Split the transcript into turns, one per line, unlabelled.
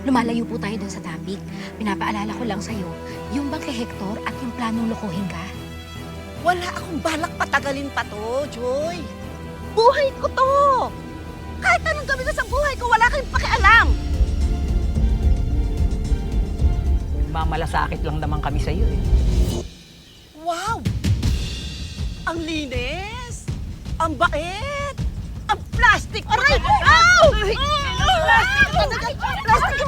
Lumalayo po tayo dun sa topic. Pinapaalala ko lang sa'yo, yung bang kay Hector at yung planong lokohin ka.
Wala akong balak patagalin pa to, Joy. Buhay ko to. Kahit anong gawin na sa buhay ko, wala kayong pakialam.
Mamalasakit lang naman kami sa iyo eh.
Wow! Ang linis! Ang bait! Ang plastic! Aray! Ow! Plastic! Plastic!